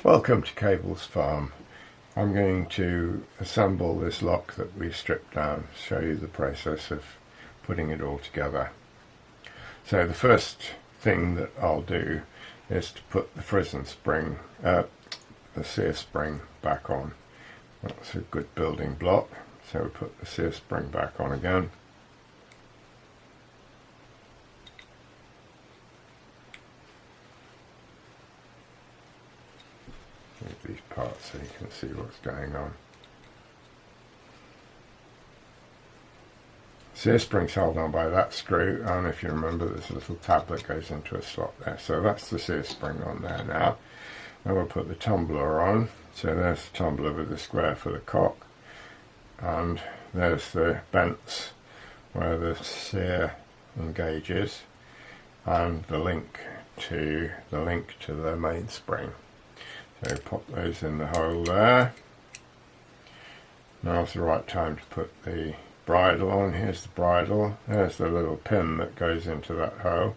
Welcome to Cablesfarm. I'm going to assemble this lock that we stripped down, show you the process of putting it all together. So the first thing that I'll do is to put the frizzen spring, the sear spring back on. That's a good building block, so we put the sear spring back on again. Move these parts so you can see what's going on. Sear spring's held on by that screw, and if you remember there's a little tab that goes into a slot there. So that's the sear spring on there now. Now we'll put the tumbler on. So there's the tumbler with the square for the cock, and there's the vents where the sear engages, and the link to the mainspring. So pop those in the hole there. Now's the right time to put the bridle on. Here's the bridle. There's the little pin that goes into that hole.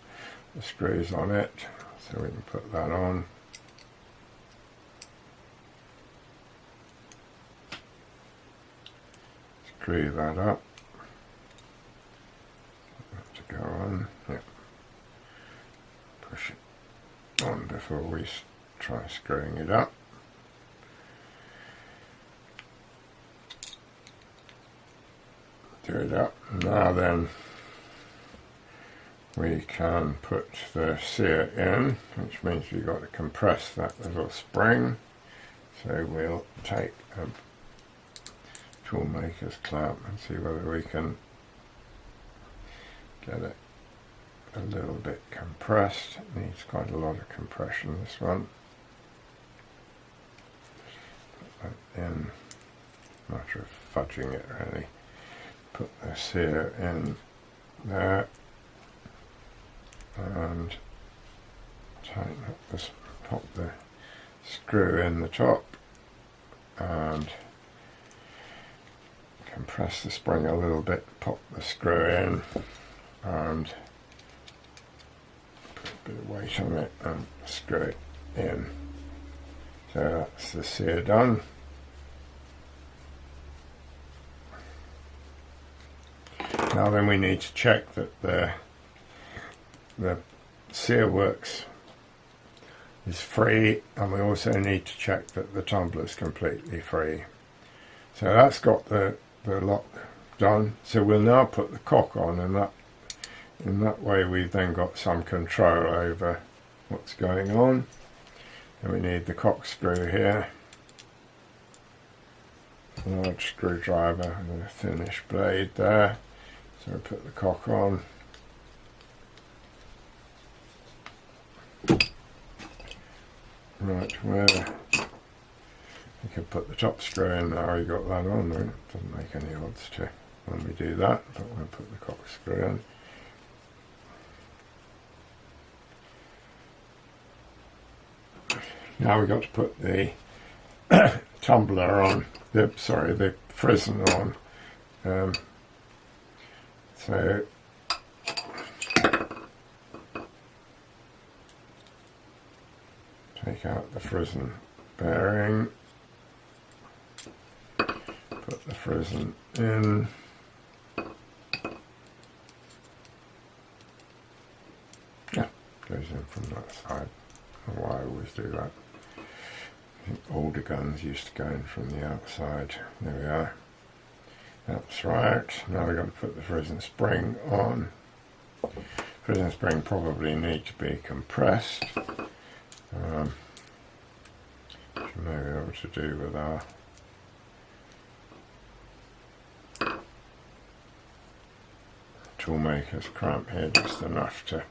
The screws on it, so we can put that on. Screw that up. That to go on. Yep. Push it on before we try screwing it up. Do it up. Now then, we can put the sear in, which means we've got to compress that little spring. So we'll take a toolmaker's clamp and see whether we can get it a little bit compressed. It needs quite a lot of compression, this one. Put that in, matter of fudging it really. Put the sear in there and tighten up this, pop the screw in the top and compress the spring a little bit, pop the screw in and put a bit of weight on it and screw it in. So that's the sear done. Now then, we need to check that the sear works is free, and we also need to check that the tumbler is completely free. So that's got the lock done. So we'll now put the cock on, and in that way we've then got some control over what's going on. And we need the cock screw here, a large screwdriver with a thinnish blade there. So we put the cock on. Right, where we can put the top screw in now, we got that on. It doesn't make any odds to when we do that, but we'll put the cock screw in. Now we've got to put the tumbler on, the frizzen on. So take out the frizzen bearing, put the frizzen in, goes in from that side. I don't know why I always do that. I think older guns used to go in from the outside. There we are. That's right. Now we've got to put the frizzen spring on. Frizzen spring probably need to be compressed, which we may be able to do with our toolmaker's clamp here, just enough to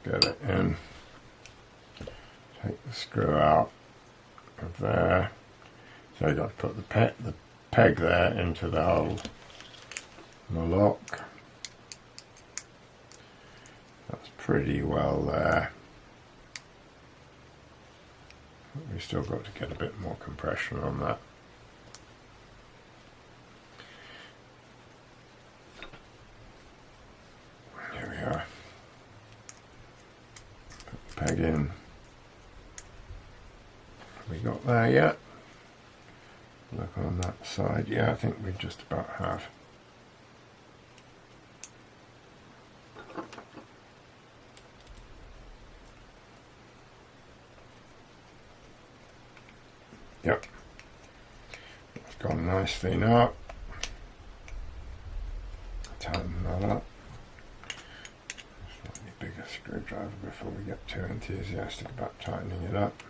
get it in. Take the screw out of there. So you've got to put the peg there into the hole in the lock. That's pretty well there. But we've still got to get a bit more compression on that. Here we are. Put the peg in. We got there yet? Look on that side. Yeah, I think we just about have. Yep. It's gone nicely now. Tighten that up. Slightly bigger screwdriver before we get too enthusiastic about tightening it up.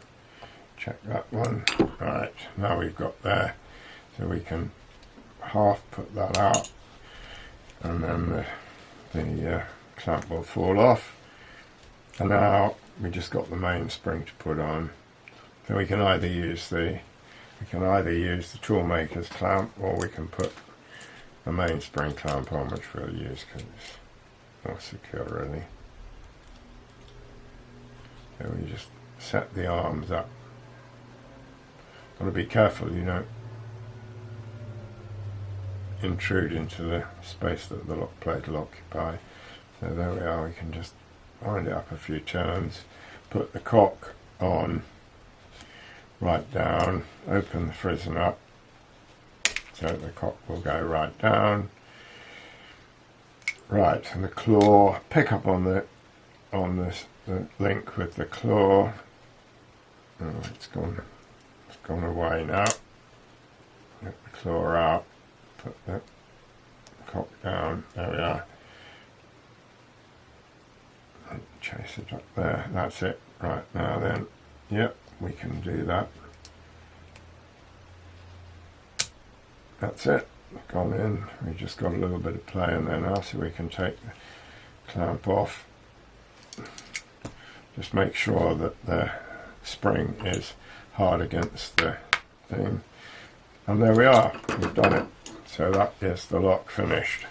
Check that one. Right, now we've got there, so we can half put that out, and then the clamp will fall off. And now we just got the mainspring to put on. So we can either use the tool maker's clamp, or we can put a mainspring clamp on, which we'll use because it's more secure, really. So we just set the arms up. Got to be careful you don't intrude into the space that the lock plate will occupy. So there we are. We can just wind it up a few turns, put the cock on right down, open the frizzen up so the cock will go right down. Right, and the claw, pick up on the link with the claw. Oh, it's gone away now. Get the claw out, put the cock down, there we are. And chase it up there, that's it. Right, now then, yep, we can do that. That's it, gone in. We just got a little bit of play in there now, so we can take the clamp off. Just make sure that the spring is hard against the thing. And there we are, we've done it. So that is the lock finished.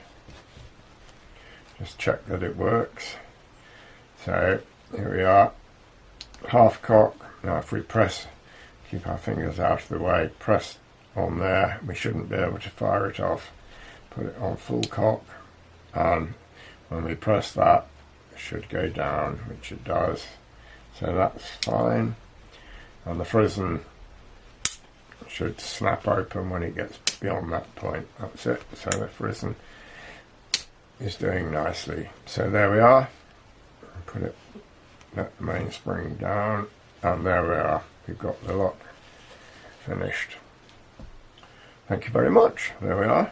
Just check that it works. So here we are, half cock. Now if we press, keep our fingers out of the way, press on there, we shouldn't be able to fire it off. Put it on full cock, and when we press that, it should go down, which it does. So that's fine. And the frizzen should snap open when it gets beyond that point. That's it. So the frizzen is doing nicely. So there we are. Put it, let the mainspring down, and there we are. We've got the lock finished. Thank you very much. There we are.